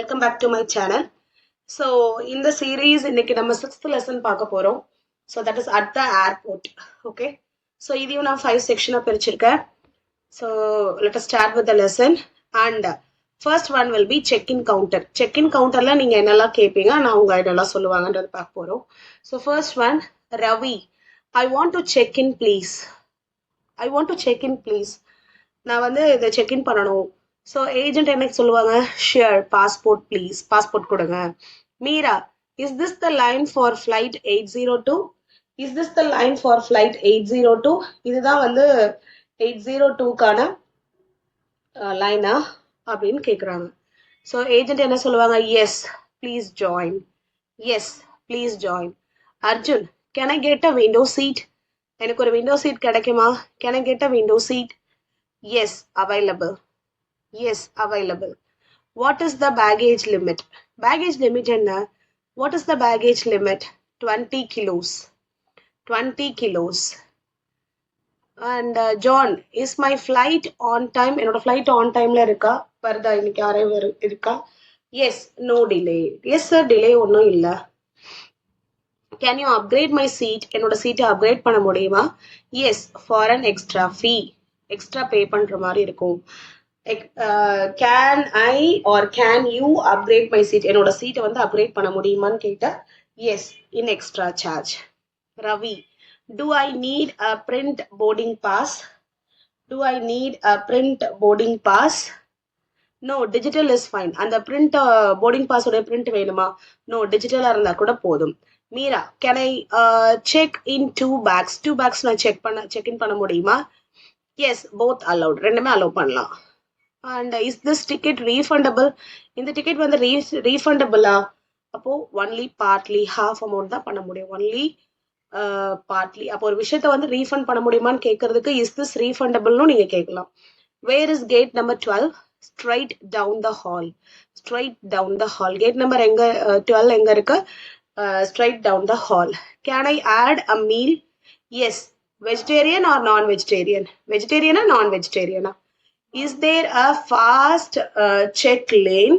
Welcome back to my channel. So in the series இன்னைக்கு நம்ம 6th lesson பார்க்க போறோம். So that is at the airport. Okay. So இதையும் நான் 5 செக்ஷனா பிரிச்சிருக்கேன். So let us start with the lesson and first one will be check-in counter. Check-in counterல நீங்க என்னெல்லாம் கேட்பீங்க நான் உங்க என்னெல்லாம் சொல்லுவாங்கன்றது பார்க்க போறோம். So first one, Ravi, I want to check in please. I want to check in please. நான் வந்து இதை செக் இன் பண்ணணும். ஸோ ஏஜென்ட் என்ன சொல்லுவாங்க, ஷியர் பாஸ்போர்ட் ப்ளீஸ், பாஸ்போர்ட் கொடுங்க. Meera, is this the line for flight 802? Is this the line for flight 802? இதுதான் வந்து 802க்கான லைனா அப்படின்னு கேட்குறாங்க. ஸோ ஏஜென்ட் என்ன சொல்லுவாங்க, yes please join, yes please join. Arjun, can I get a window seat? எனக்கு ஒரு விண்டோ சீட் கிடைக்குமா? Can I get a window seat? Yes, available. Yes, available. What is the baggage limit? Baggage limit enna? What is the baggage limit? 20 kilos. 20 kilos. And John, is my flight on time? Enoda flight on time la irukka? Varudha innikku arrive irukka? Yes, no delay. Yes sir, delay onnum illa. Can you upgrade my seat? Enoda seat upgrade பண்ண முடியுமா? Yes, for an extra fee. Extra pay பண்ணுற மாதிரி இருக்கும். Can I or can you upgrade my seat? என்னோட சீட்டை வந்து upgrade பண்ண முடியுமான்னு கேட்டால் yes, in extra charge. Ravi, do I need a print boarding pass? Do I need a print boarding pass? No, digital is fine. அந்த print boarding பாஸோட print வேணுமா? No, டிஜிட்டலாக இருந்தால் கூட போதும். Meera, can I check in 2 bags? 2 bags நான் check இன் பண்ண முடியுமா? எஸ், போத் அலவுட், ரெண்டுமே அலோவ் பண்ணலாம். And is this ticket refundable? இந்த டிக்கெட் வந்து ரீஃபண்டபிளா? அப்போ ஒன்லி பார்ட்லி, ஹாஃப் அமௌண்ட் தான் பண்ண முடியும். Only partly. அப்போ ஒரு விஷயத்த வந்து ரீஃபண்ட் பண்ண முடியுமான்னு கேட்கறதுக்கு இஸ் திஸ் ரீஃபண்டபிள்னு நீங்க கேட்கலாம். Where is gate number 12? Straight down the hall. Straight down the hall. Gate number எங்க 12 எங்க இருக்கு? Straight down the hall. Can I add a meal? Yes. Vegetarian or non-vegetarian? Vegetarian or non-vegetarian? Is there a fast check lane?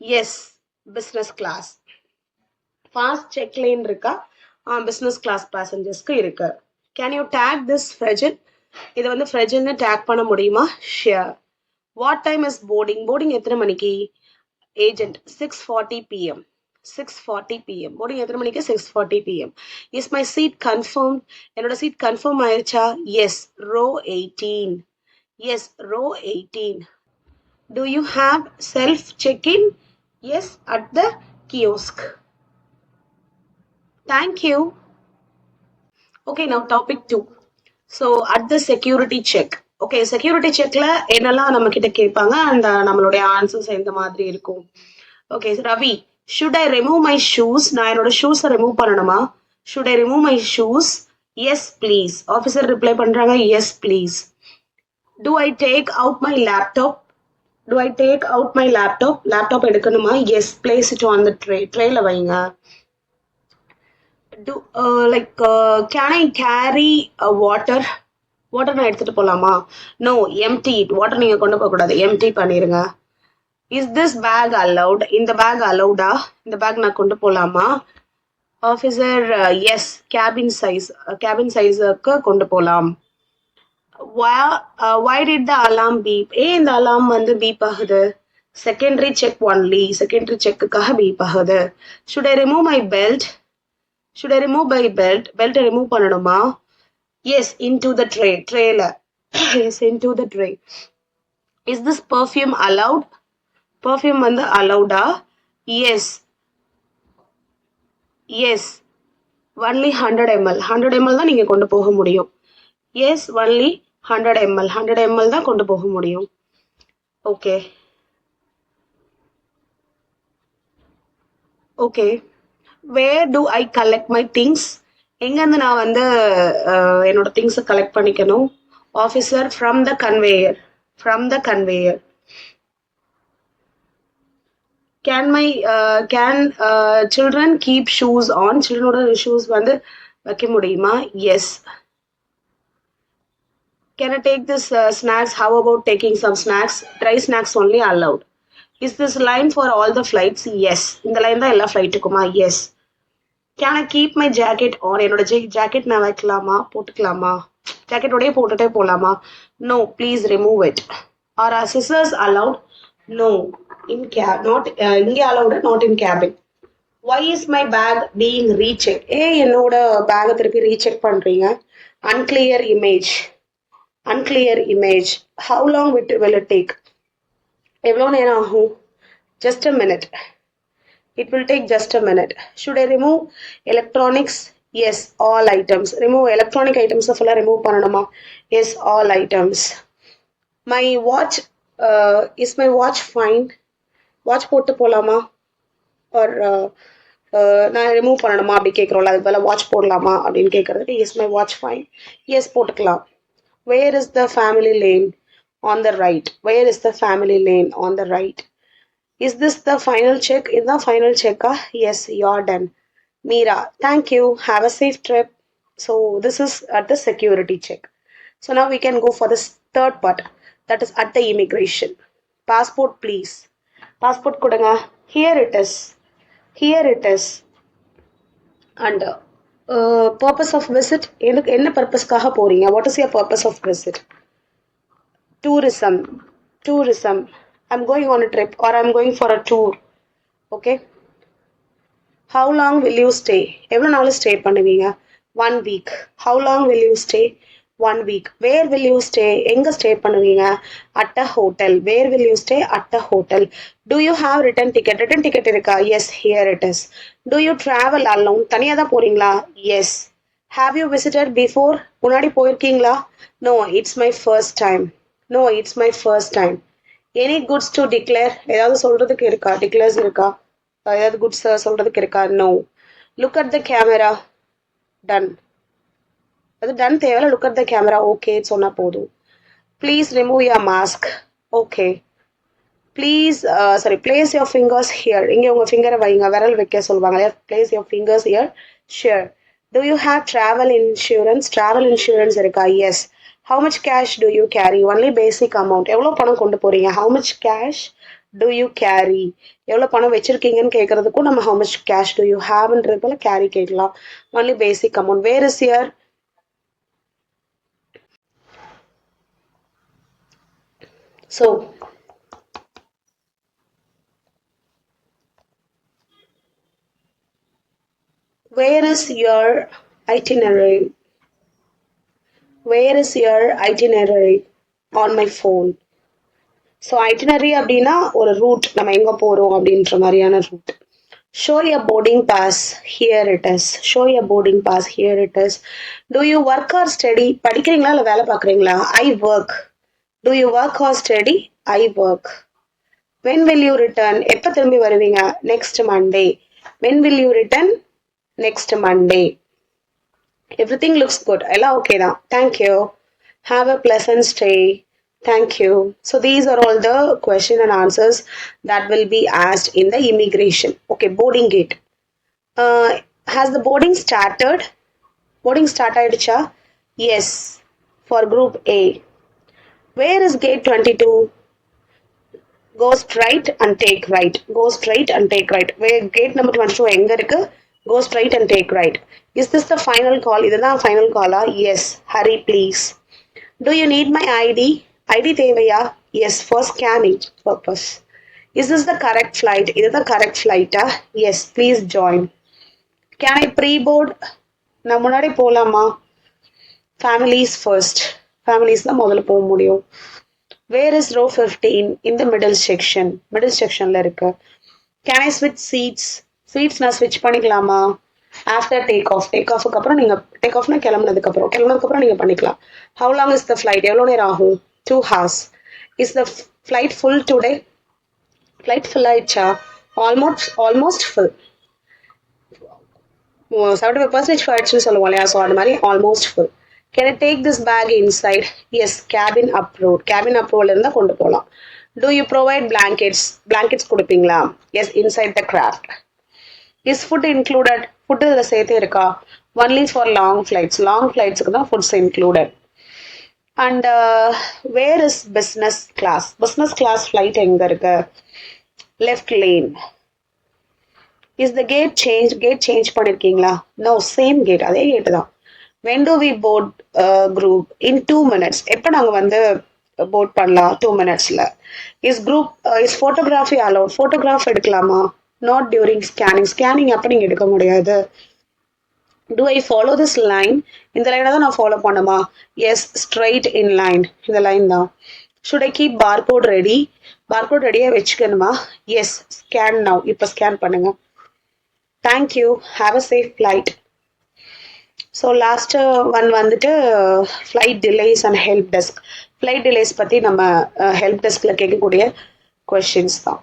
Yes, business class. Fast check lane இருக்கா? business class passengersக்கு இருக்கு. Can you tag this Fragile? இதை வந்து Fragile tag பண்ண முடியுமா? Sure. What time is boarding? Boarding எத்தனை மணிக்கு? Agent, 6:40 p.m. 6:40 p.m. boarding எத்தனை மணிக்கு? 6:40 p.m. Is my seat confirmed? என்னோட சீட் கன்ஃபார்ம் ஆயிருச்சா? Yes, row 18. Yes, row 18. Do you have self check-in? Yes, at the kiosk. Thank you. Okay, now topic 2. So at the security check. Okay, security checkல என்னெல்லாம் நம்ம கிட்ட கேட்பாங்க and நம்மளுடைய answers எந்த மாதிரி இருக்கும்? Okay, Ravi, should I remove my shoes? நான் என்னோட ஷூஸை ரிமூவ் பண்ணணுமா? Should I remove my shoes? Yes, please. Officer reply பண்றாங்க, yes, please. Do I take out my laptop? Do I take out my laptop? Laptop எடுக்கணுமா? Yes, place it on the tray. ட்ரேல வைங்க. Do can I carry water? Water நான் எடுத்துட்டு போலாமா? No, empty it. Water நீங்க கொண்டு போக கூடாது, empty பண்ணிருங்க. Is this bag allowed? இந்த பேக் அலௌடா? இந்த பேக் நான் கொண்டு போலாமா? ஆஃபீஸர், எஸ், கேபின் சைஸுக்கு கொண்டு போலாம். Why did the alarm beep? ஏன் இந்த அலாம் வந்து பீப் ஆகுது? செகண்டரி செக் ஒன்லி, செகண்டரி செக்குக்காக பீப் ஆகுது. Should I remove my belt? Should I remove my belt? பெல்ட்டை ரிமூவ் பண்ணணுமா? Yes, into the tray. ட்ரேல. Yes, into the tray. Is this perfume allowed? Perfume வந்து allowed-ஆ? Yes. Yes. Only 100 ml. 100 ml தான் நீங்க கொண்டு போக முடியும். Yes, only 100 ml. 100 ml தான் கொண்டு போக முடியும். Okay. Okay. Where do I collect my things? எங்கேருந்து நான் வந்து என்னோட திங்ஸை கலெக்ட் பண்ணிக்கணும்? Officer, from the conveyor. From the conveyor. Can children keep shoes on? Children shoes வந்து வைக்க முடியுமா? Yes. Can I take this snacks? How about taking some snacks? Dry snacks only allowed. Is this line for all the flights? Yes. இந்த line தான் எல்லா ஃப்ளைட்டுக்குமா? Yes. Can I keep my jacket on? என்னோட jacket நான் வைக்கலாமா, போட்டுக்கலாமா? ஜாக்கெட்டோடய போட்டுட்டே போலாமா? No, please remove it. Are our scissors allowed? No. In cab, not இங்கே allowed, not in cabin. Why is my bag being rechecked? என்னோட பேக்கை திருப்பி ரீசெக் பண்றீங்க. Unclear image. Unclear image. How long will it take? எவ்வளோ நேரம் ஆகும்? Just a minute. It will take just a minute. Should I remove electronics? Yes, all items. Remove electronic items full remove பண்ணணுமா? Yes, all items. My watch, is my watch fine? Watch போட்டு போலாமா? Or நான் remove பண்ணணுமா அப்படி கேட்குறோம்ல, அதுக்கு பதிலாக watch போடலாமா அப்படின்னு கேட்குறதுக்கு is my watch fine, yes போட்டுக்கலாம். Where is the family lane? On the right. Where is the family lane? On the right. Is this the final check? இதுதான் ஃபைனல் செக்கா? Yes, you're done. Meera, thank you, have a safe trip. So this is at the security check. So now we can go for the third part, that is at the immigration. Passport please. Passport கொடுங்க. Here it is. Here it is. And purpose of visit, என்ன பர்பஸ்க்காக போறீங்க? What is your purpose of visit? Tourism. Tourism. I'm going on a trip or I'm going for a tour. Okay. How long will you stay? எவ்வளவு நாள் stay பண்ணுவீங்க? 1 week. How long will you stay? 1 week. Where will you stay? எங்க stay பண்ணுவீங்க? At a hotel. Where will you stay? At a hotel. Do you have return ticket? Return ticket இருக்கா? Yes, here it is. Do you travel alone? தனியா தான் போறீங்களா? Yes. Have you visited before? முன்னாடி போயிருக்கீங்களா? No, it's my first time. No, it's my first time. Any goods to declare? ஏதாவது சொல்றதுக்கு இருக்கா? Declares இருக்கா? ஏதாவது goods சொல்றதுக்கு இருக்கா? No. Look at the camera. Done. அது டன் தேவையில்ல. Look at the camera. Okay சொன்னால் போதும். Please remove your mask. Okay. Please place your fingers here. இங்கே உங்கள் ஃபிங்கரை வைங்க, விரல் வைக்க சொல்லுவாங்க இல்லையா? Place your fingers here. Sure. Do you have travel insurance? Travel insurance இருக்கா? Yes. How much cash do you carry? Only basic amount. எவ்வளோ பணம் கொண்டு போகிறீங்க? How much cash do you carry? எவ்வளோ பணம் வச்சுருக்கீங்கன்னு கேட்குறதுக்கும் நம்ம how much cash do you ஹேவ்ன்றது போல் கேரி கேட்கலாம். Only basic amount. Where is your? So, where is your itinerary? Where is your itinerary? On my phone. So, itinerary அப்படின்னா ஒரு ரூட், நம்ம எங்கே போகிறோம் அப்படின்ற மாதிரியான root. Show your boarding pass. Here it is. Show your boarding pass. Here it is. Do you work or study? படிக்கிறீங்களா இல்லை வேலை பார்க்குறீங்களா? I work. Do you work or study? I work. When will you return? எப்போ திரும்பி வருவீங்க? Next Monday. When will you return? Next Monday. Everything looks good. எல்லாம் okay தான். Thank you. Have a pleasant stay. Thank you. So these are all the question and answers that will be asked in the immigration. Okay, boarding gate. Has the boarding started? Boarding start ஆயிடுச்சா? Yes. For group A. Where is gate 22? Go straight and take right. Go straight and take right. Where gate number 22 எங்க இருக்கு? Go straight and take right. Is this the final call? இதுதான் final call? Yes. Hurry please. Do you need my ID? ID தேவையா? Yes, for scanning purpose. Is this the correct flight? இதுதான் correct flight? Yes, please join. Can I pre-board? நான் முன்னாடி போலாமா? Families first. Families தான் முதல்ல போக முடியும். Where is row 15? In the middle section. Middle sectionல இருக்கு. Can I switch seats? Seats நான் switch பண்ணிக்கலாமா? After take off. Take offக்கு அப்புறம் நீங்க take offனா கிளம்புனதுக்கு அப்புறம் நீங்க பண்ணிக்கலாம். How long is the flight? எவ்வளோ நேரம் ஆகும்? 2 hours. Is the flight full today? Flight full ஆயிடுச்சா? Almost full. 75% full ஆயிடுச்சுன்னு சொல்லுவோம் இல்லையா? ஸோ அது மாதிரி almost full. Can I take this bag inside? Yes, cabin approved. Cabin approved இருந்தால் கொண்டு போகலாம். Do you provide blankets? Blankets கொடுப்பீங்களா? Yes, inside the craft. Is food included? Food இதில் சேர்த்தே இருக்கா? Only for long flights. Long flightsக்கு தான் foods included. And where is business class? Business class flight எங்கே இருக்கு? left lane. Is the gate changed? Gate change பண்ணிருக்கீங்களா? No, same gate. அதே gate தான். When do we board group? In 2 minutes. எப்ப நாங்க வந்து board பண்ணலாம்? 2 minutesல. Is photography allowed? Photograph எடுக்கலாமா? Not during scanning. Scanning அப்ப நீங்க எடுக்க முடியாது. Do I follow this line? இந்த லைனை தான் நான் ஃபாலோ பண்ணுமா? Yes, straight in line. இந்த லைன் தான். Should I keep barcode ready? Barcode ரெடியாக வச்சுக்கணுமா? Yes, scan now. இப்போ ஸ்கேன் பண்ணுங்க. Thank you. Have a safe flight. So last one வந்துட்டு flight delays and help desk. Flight delays பற்றி நம்ம help டெஸ்கில் கேட்கக்கூடிய கொஷின்ஸ் தான்.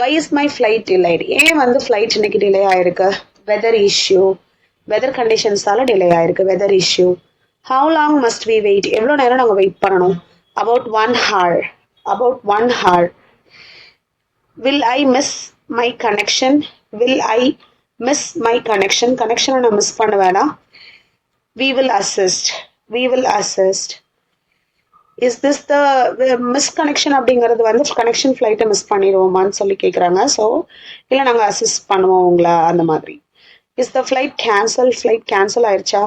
Why is my flight delayed? ஏன் வந்து ஃப்ளைட் இன்னைக்கு டிலே ஆயிருக்கு? Weather issue. வெதர் கண்டிஷன்ஸால டிலே ஆயிருக்கு. Weather issue. How long must we wait? எவ்வளோ நேரம் நாங்கள் வெயிட் பண்ணணும்? About 1 hour. About 1 hour. Will I miss my connection? Will I miss my connection? கனெக்ஷனை நான் மிஸ் பண்ண வேணாம். we will assist. We will assist. Is this the misconnection அப்படிங்கிறது வந்து கனெக்ஷன் ஃப்ளைட்டை மிஸ் பண்ணிடுவோமான்னு சொல்லி கேட்குறாங்க. ஸோ இல்லை நாங்கள் அசிஸ்ட் பண்ணுவோம் உங்களை அந்த மாதிரி. Is the flight cancel? Flight cancel ஆயிடுச்சா?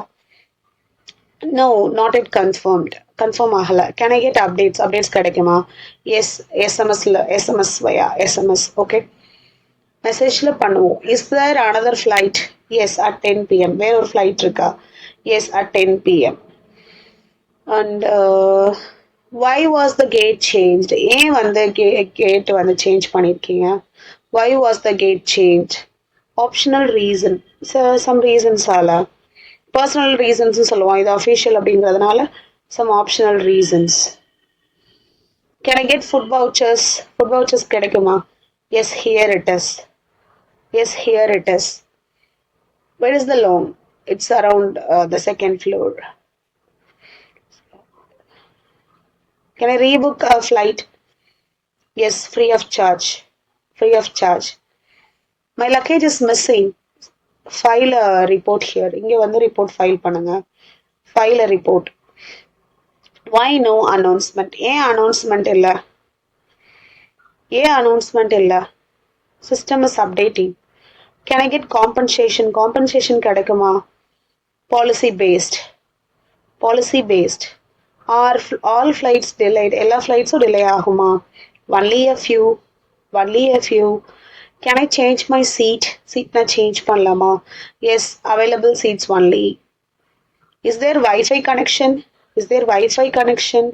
No, not it confirmed. Confirm ஆகலை. Can I get updates? Updates கிடைக்குமா? Yes, SMS via SMS. Okay, மெசேஜில் பண்ணுவோம். Is there another flight? Yes, at 10 PM. வேற ஒரு ஃப்ளைட் இருக்கா? Yes, at 10 PM. And why was the gate changed? ஏன் வந்து gate வந்து சேஞ்ச் பண்ணியிருக்கீங்க? why was the gate changed? Optional reason. Some ரீசன்ஸால, பர்சனல் ரீசன்ஸ் சொல்லுவோம். இது அஃபிஷியல் அப்படிங்கிறதுனால some optional reasons. Can I get food vouchers? Food vouchers கிடைக்குமா? Yes, here it is. Yes, here it is. Where is the loan? It's around the second floor. Can I rebook a flight? Yes, free of charge. Free of charge. My luggage is missing. File a report here. இங்கே வந்து report file பண்ணுங்க. File a report. Why no announcement? ஏன் announcement இல்லை? ஏன் announcement இல்லை? System is updating. Can I get compensation? Compensation கிடைக்குமா? Policy based. Policy based. Are all flights delayed? எல்லா ஃப்ளைட்ஸும் delay ஆகுமா? Only a few. Only a few. Can I change my seat? Seat நான் change பண்ணலாமா? Yes, available seats only. Is there Wi-Fi connection? Is there Wi-Fi connection?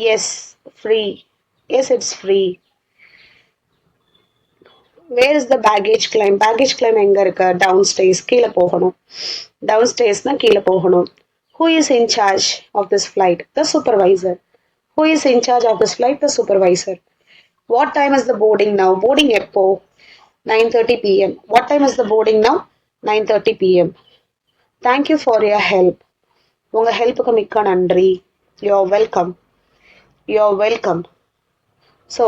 Yes, free. Yes, it's free. Where is the baggage claim? Baggage claim எங்க இருக்கு? Downstairs. கீழே போகணும். Downstairsனா கீழே போகணும். Who is in charge of this flight? The supervisor. Who is in charge of this flight? The supervisor. What time is the boarding now? Boarding எப்போ? 9:30 PM. What time is the boarding now? 9:30 PM. Thank you for your help. உங்க ஹெல்ப்புக்கு மிக்க நன்றி. You're welcome. You're welcome. So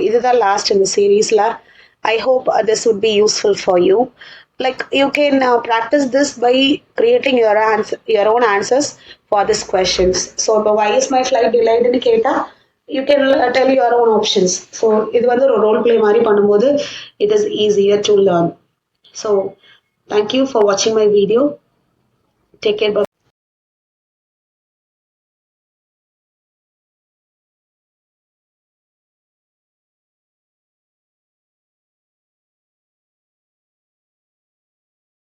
இதுதான் last இந்த சீரீஸ்ல. I hope this would be useful for you. Like you can practice this by creating your own answers for these questions. So why is my flight delayed னு கேட்டா you can tell your own options. So இது வந்து ஒரு role play மாதிரி பண்ணும்போது it is easier to learn. So thank you for watching my video. Take care. Bye.